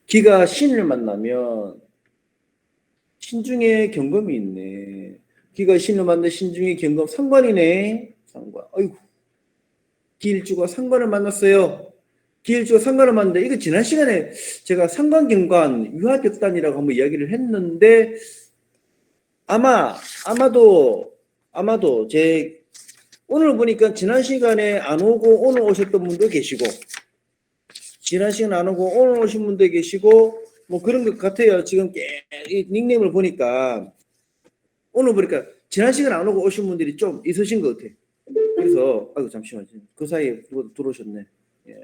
기가 신을 만나면 신중에 경금이 있네. 기가 신을 만나 신중에 경금 상관이네. 상관. 아이고. 기일주가 상관을 만났어요. 기일주가 상관을 만났는데 이거 지난 시간에 제가 상관경관 유화벽단이라고 한번 이야기를 했는데 아마도 제 오늘 보니까 지난 시간에 안 오고 오늘 오셨던 분도 계시고 지난 시간 안 오고 오늘 오신 분도 계시고 뭐 그런 것 같아요. 지금 이 닉네임을 보니까 오늘 보니까 지난 시간 안 오고 오신 분들이 좀 있으신 것 같아요. 그래서 아이고 잠시만요. 그 사이에 누가 들어오셨네. 예,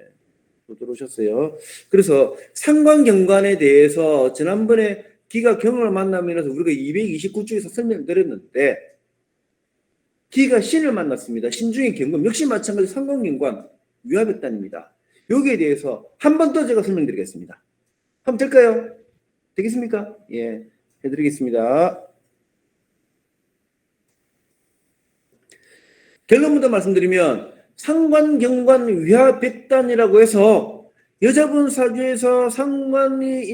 또 들어오셨어요. 그래서 상관경관에 대해서 지난번에 기가 경을 만나면서 우리가 229주에서 설명을 드렸는데 기가 신을 만났습니다. 신중의 경금 역시 마찬가지 상관경관 유화벽단입니다. 여기에 대해서 한 번 더 제가 설명드리겠습니다. 하면 될까요? 되겠습니까? 예, 해드리겠습니다. 결론부터 말씀드리면 상관경관 위화백단이라고 해서 여자분 사주에서 상관이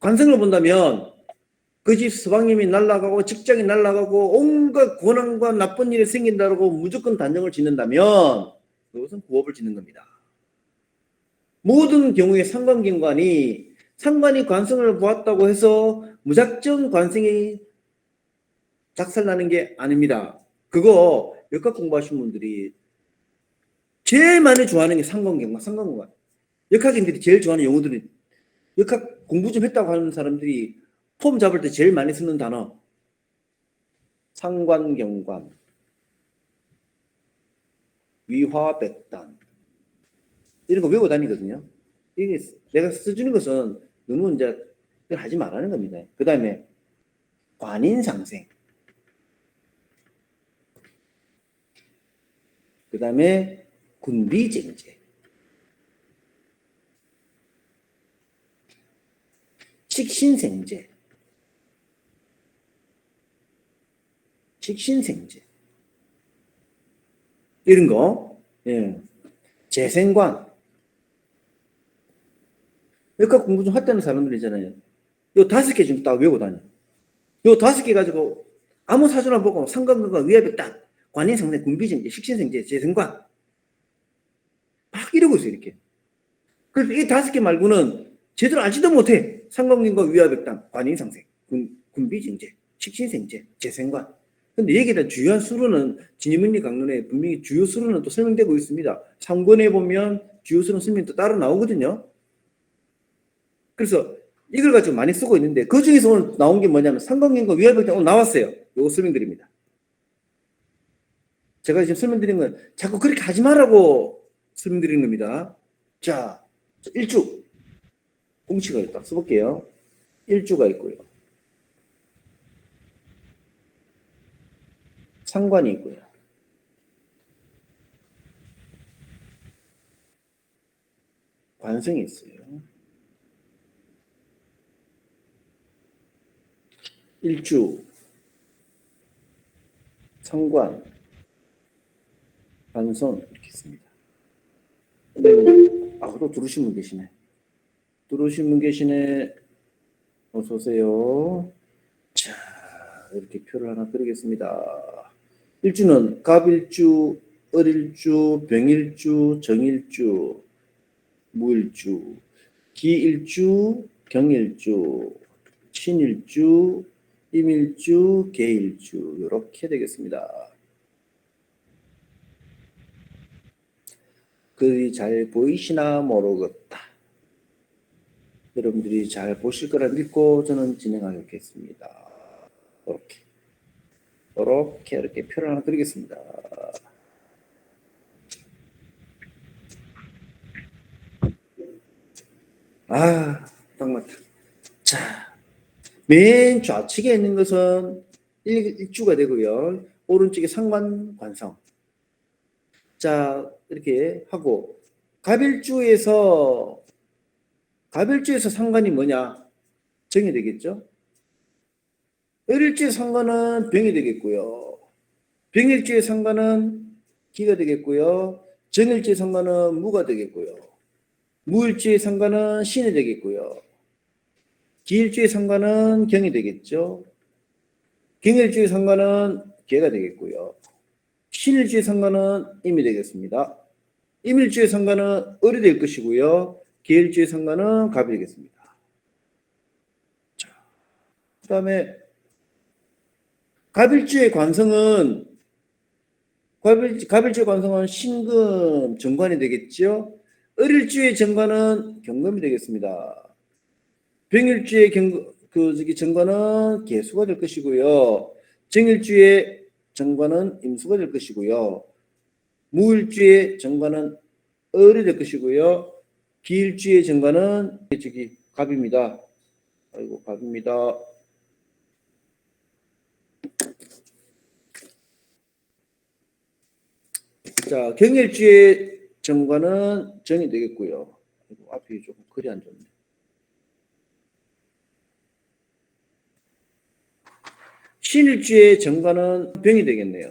관성을 본다면 그 집 서방님이 날아가고 직장이 날아가고 온갖 고난과 나쁜 일이 생긴다고 무조건 단정을 짓는다면 그것은 부업을 짓는 겁니다. 모든 경우에 상관경관이 관성을 보았다고 해서 무작정 관성이 작살나는 게 아닙니다. 그거 역학 공부하신 분들이 제일 많이 좋아하는 게 상관경관. 역학인들이 제일 좋아하는 용어들이 역학 공부 좀 했다고 하는 사람들이 폼 잡을 때 제일 많이 쓰는 단어 상관경관, 위화백단 이런 거 외우고 다니거든요. 이게 내가 써주는 것은 너무 이제 하지 말라는 겁니다. 그 다음에 관인상생, 그 다음에 군비쟁제, 식신생제 이런 거, 예. 재생관 역학 공부 좀 했다는 사람들 있잖아요. 요 5개 좀 딱 외우고 다녀. 요 5개 가지고 아무 사주나 보고 상관관과 위화백단, 관인상생, 군비쟁제, 식신생제, 재생관 막 이러고 있어요. 이렇게. 그래서 이 5개 말고는 제대로 알지도 못해. 상관관과 위화백단, 관인상생, 군비쟁제, 식신생제, 재생관. 근데 여기에 대한 주요한 수로는 진입문리 강론에 분명히 주요 수로는 또 설명되고 있습니다. 3권에 보면 주요 수로 설명이 또 따로 나오거든요. 그래서 이걸 가지고 많이 쓰고 있는데 그 중에서 오늘 나온 게 뭐냐면 상관관과 위화백단 오늘 나왔어요. 이거 설명드립니다. 제가 지금 설명드린 건 자꾸 그렇게 하지 말라고 설명드리는 겁니다. 자, 일주 공치가 있다. 써볼게요. 일주가 있고요. 상관이 있고요. 관성이 있어요. 일주, 상관, 관성 이렇게 있습니다. 또 들어오신 분 계시네. 어서 오세요. 자, 이렇게 표를 하나 드리겠습니다. 일주는 갑일주, 을일주, 병일주, 정일주, 무일주, 기일주, 경일주, 신일주, 임일주, 계일주 이렇게 되겠습니다. 글이 잘 보이시나 모르겠다. 여러분들이 잘 보실 거라 믿고 저는 진행하겠습니다. 이렇게 표를 하나 드리겠습니다. 딱 맞다. 자, 맨 좌측에 있는 것은 일주가 되고요. 오른쪽에 상관, 관성. 자, 이렇게 하고 갑일주에서 상관이 뭐냐? 정이 되겠죠? 을일주의 상관은 병이 되겠고요. 병일주의 상관은 기가 되겠고요. 정일주의 상관은 무가 되겠고요. 무일주의 상관은 신이 되겠고요. 기일주의 상관은 경이 되겠죠. 경일주의 상관은 개가 되겠고요. 신일주의 상관은 임이 되겠습니다. 임일주의 상관은 을이 될 것이고요. 계일주의 상관은 갑이 되겠습니다. 그 다음에 갑일주의 관성은 신금 정관이 되겠죠. 을일주의 정관은 경금이 되겠습니다. 병일주의 정관은 개수가 될 것이고요. 정일주의 정관은 임수가 될 것이고요. 무일주의 정관은 을이 될 것이고요. 기일주의 정관은 갑입니다. 아이고, 갑입니다. 자, 경일주의 정관은 정이 되겠고요. 앞이 조금 글이 안 좋네. 신일주의 정관은 병이 되겠네요.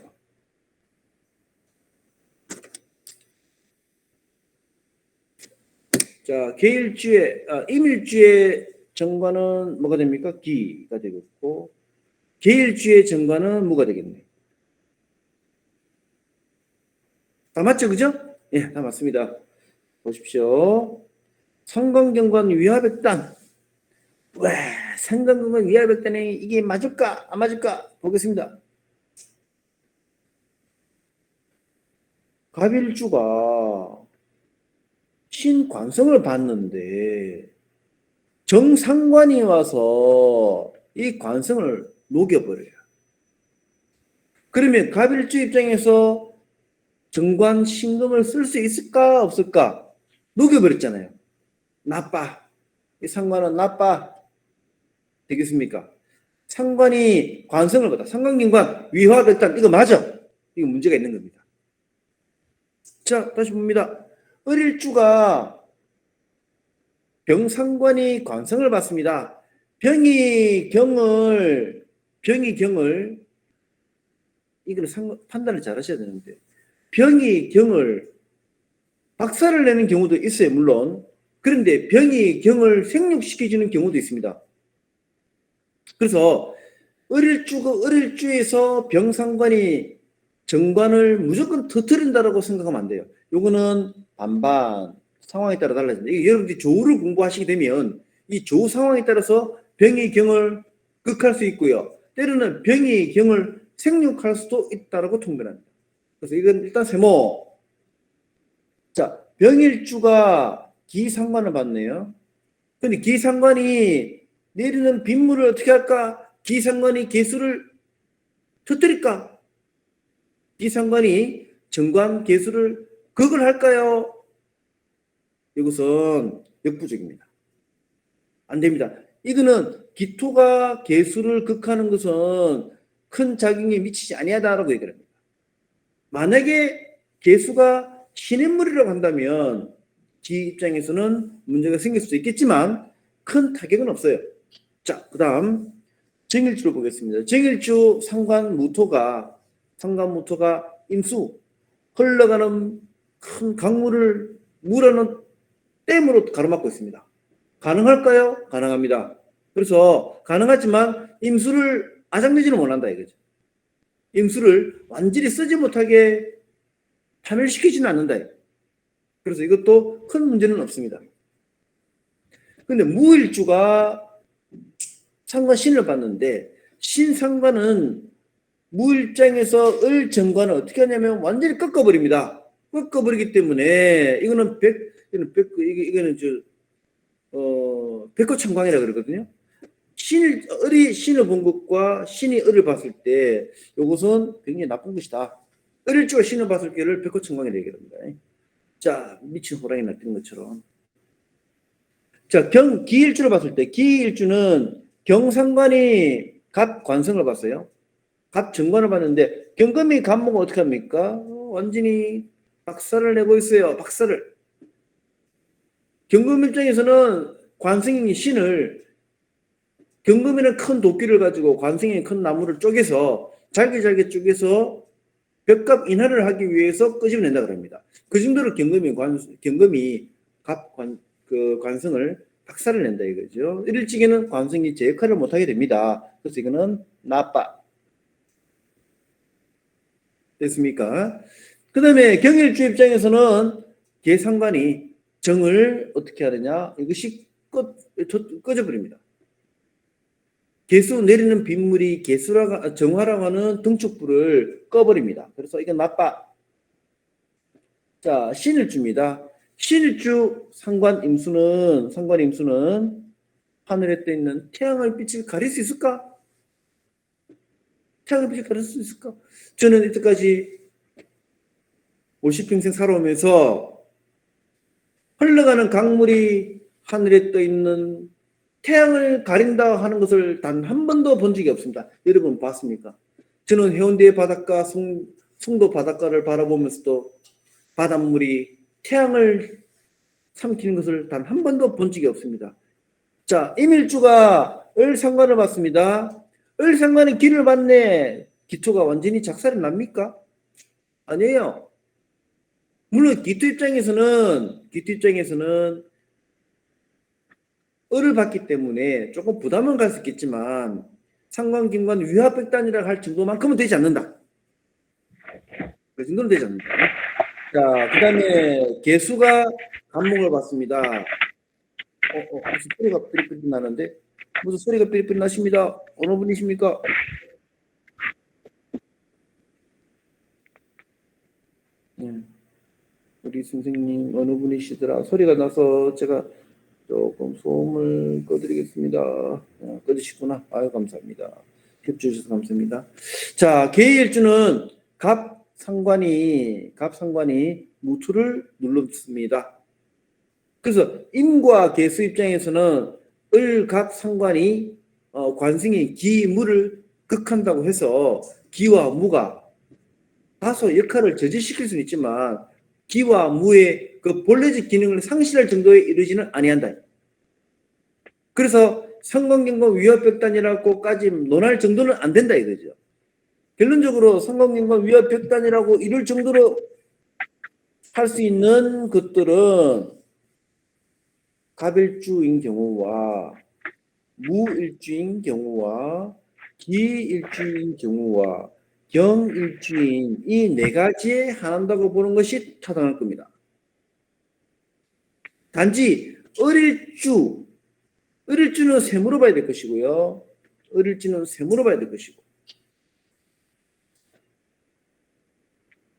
자, 임일주의 정관은 뭐가 됩니까? 기가 되겠고, 계일주의 정관은 무가 되겠네. 다 맞죠, 그죠? 예, 다 맞습니다. 보십시오. 성관경관 위화백단. 와, 성관경관 위화백단이 이게 맞을까? 안 맞을까? 보겠습니다. 갑일주가 신관성을 봤는데 정상관이 와서 이 관성을 녹여버려요. 그러면 갑일주 입장에서 정관 신금을 쓸 수 있을까 없을까? 녹여버렸잖아요. 나빠. 이 상관은 나빠. 되겠습니까? 상관이 관성을 보다. 상관경관 위화백단 이거 맞아. 이거 문제가 있는 겁니다. 자, 다시 봅니다. 을일주가 병상관이 관성을 받습니다. 병이 경을 이걸 판단을 잘 하셔야 되는데 병이 경을 박살을 내는 경우도 있어요. 물론. 그런데 병이 경을 생육시켜주는 경우도 있습니다. 그래서 을일주에서 병상관이 정관을 무조건 터뜨린다라고 생각하면 안 돼요. 요거는 반반 상황에 따라 달라집니다. 이게 여러분들이 조우를 공부하시게 되면 이 조우 상황에 따라서 병의 경을 극할 수 있고요. 때로는 병의 경을 생육할 수도 있다라고 통변합니다. 그래서 이건 일단 세모. 자, 병일주가 기상관을 받네요. 근데 기상관이 내리는 빗물을 어떻게 할까? 기상관이 개수를 터뜨릴까? 기상관이 정관 개수를 극을 할까요? 이것은 역부족입니다. 안 됩니다. 이거는 기토가 개수를 극하는 것은 큰 작용이 미치지 아니하다라고 얘기를 합니다. 만약에 개수가 신인물이라고 한다면 지 입장에서는 문제가 생길 수도 있겠지만 큰 타격은 없어요. 자, 그 다음 정일주를 보겠습니다. 정일주 상관무토가 임수 흘러가는 큰 강물을 물어는 댐으로 가로막고 있습니다. 가능할까요? 가능합니다. 그래서 가능하지만 임수를 아작내지는 못한다 이거죠. 임수를 완전히 쓰지 못하게 파멸시키지는 않는다. 그래서 이것도 큰 문제는 없습니다. 근데 무일주가 상관 신을 봤는데 신상관은 무일장에서 을정관을 어떻게 하냐면 완전히 꺾어버립니다. 꺾어버리기 때문에 이거는 백호천광이라 그러거든요. 을이 신을 본 것과 신이 을을 봤을 때 이것은 굉장히 나쁜 것이다. 을일주가 신을 봤을 때를 백호천광이라 얘기합니다. 자, 미친 호랑이 날뛰는 것처럼. 자, 기일주를 봤을 때 기일주는 경상관이 갑 관성을 봤어요. 갑 정관을 봤는데 경금이 갑목은 어떻게 합니까? 완전히 박살을 내고 있어요. 박살을. 경금 입장에서는 관성이 신을 경금에는 큰 도끼를 가지고 관성이 큰 나무를 쪼개서 잘게 쪼개서 벽갑 인하를 하기 위해서 끄집어낸다 그럽니다. 그 정도로 경금이 그 관성을 박살을 낸다 이거죠. 일일찌개는 관성이 제 역할을 못하게 됩니다. 그래서 이거는 나빠. 됐습니까? 그 다음에 경일주 입장에서는 계상관이 정을 어떻게 하느냐, 이것이 꺼져버립니다. 개수 내리는 빗물이 정화라고 하는 등축불을 꺼버립니다. 그래서 이건 나빠. 자, 신일주입니다. 신일주 상관임수는 하늘에 떠 있는 태양의 빛을 가릴 수 있을까? 태양의 빛을 가릴 수 있을까? 저는 이때까지 50평생 살아오면서 흘러가는 강물이 하늘에 떠 있는 태양을 가린다 하는 것을 단 한 번도 본 적이 없습니다. 여러분 봤습니까? 저는 해운대 바닷가, 송도 바닷가를 바라보면서도 바닷물이 태양을 삼키는 것을 단 한 번도 본 적이 없습니다. 자, 임일주가 을상관을 받습니다. 을상관이 기를 받네. 기토가 완전히 작살이 납니까? 아니에요. 물론 기토 입장에서는 을을 받기 때문에 조금 부담은 갈 수 있겠지만 상관김관 위화백단이라 할 정도만큼은 되지 않는다. 그 정도는 되지 않는다. 자, 그 다음에 개수가 간목을 받습니다. 무슨 소리가 삐리삐리 나는데? 무슨 소리가 삐리삐리 나십니다. 어느 분이십니까? 우리 선생님 어느 분이시더라? 소리가 나서 제가 조금 소음을 꺼드리겠습니다. 꺼주시구나. 아유, 감사합니다. 협조해 주셔서 감사합니다. 자, 계일주는 갑상관이 무투를 눌렀습니다. 그래서 임과 개수 입장에서는 을갑상관이 관승이 기무를 극한다고 해서 기와 무가 다소 역할을 저지시킬 수는 있지만 기와 무의 그 본래적 기능을 상실할 정도에 이르지는 아니한다. 그래서 상관경과 위화백단이라고까지 논할 정도는 안 된다 이거죠. 결론적으로 상관경과 위화백단이라고 이룰 정도로 할 수 있는 것들은 갑일주인 경우와 무일주인 경우와 기일주인 경우와 경일주인 이 네 가지에 한한다고 보는 것이 타당할 겁니다. 단지 을일주는 셈으로 봐야 될 것이고요.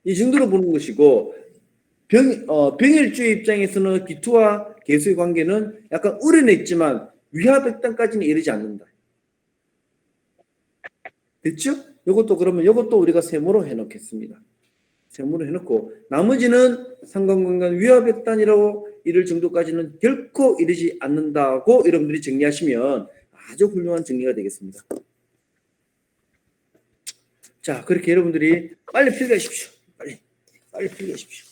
이 정도로 보는 것이고 병일주의 입장에서는 기토와 개수의 관계는 약간 우려는 있지만 위화백단까지는 이르지 않는다. 됐죠? 이것도 우리가 셈으로 해놓겠습니다. 셈으로 해놓고 나머지는 상관관계 위화백단이라고 이를 정도까지는 결코 이르지 않는다고 여러분들이 정리하시면 아주 훌륭한 정리가 되겠습니다. 자, 그렇게 여러분들이 빨리 필기하십시오. 빨리 필기하십시오.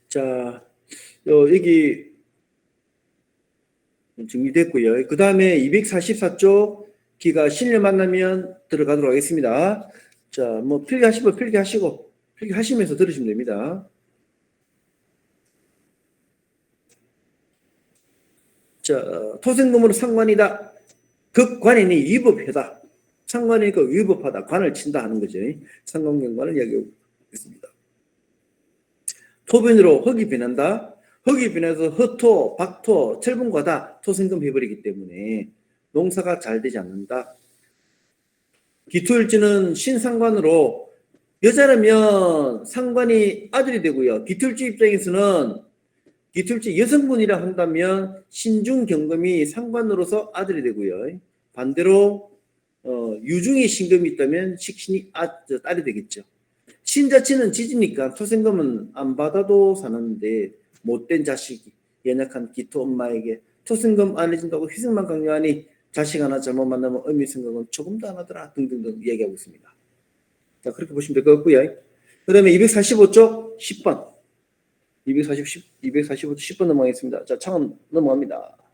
자, 여기 정리됐고요. 그 다음에 244쪽 기가 신을 만나면 들어가도록 하겠습니다. 자, 뭐 필기하시면 필기하시면서 들으시면 됩니다. 자, 토생금으로 상관이다. 극관이니 위법하다. 상관이니까 위법하다. 관을 친다 하는 거죠. 상관경관을 이야기하고 있습니다. 토변으로 흙이 변한다. 흙이 변해서 흑토, 박토, 철분과다 토생금 해버리기 때문에 농사가 잘 되지 않는다. 기토일주는 신상관으로 여자라면 상관이 아들이 되고요. 기토일주 입장에서는 기토일주 여성분이라 한다면 신중경금이 상관으로서 아들이 되고요. 반대로 유중의 신금이 있다면 식신이 딸이 되겠죠. 신자치는 지지니까 토생금은 안 받아도 사는데 못된 자식이 연약한 기토 엄마에게 토생금 안 해준다고 희생만 강요하니 자식 하나 잘못 만나면 의미 생각은 조금도 안 하더라 등등등 얘기하고 있습니다. 자, 그렇게 보시면 될 것 같고요. 그 다음에 245쪽 10번 240, 245도 10번 넘어가겠습니다. 자, 창은 넘어갑니다.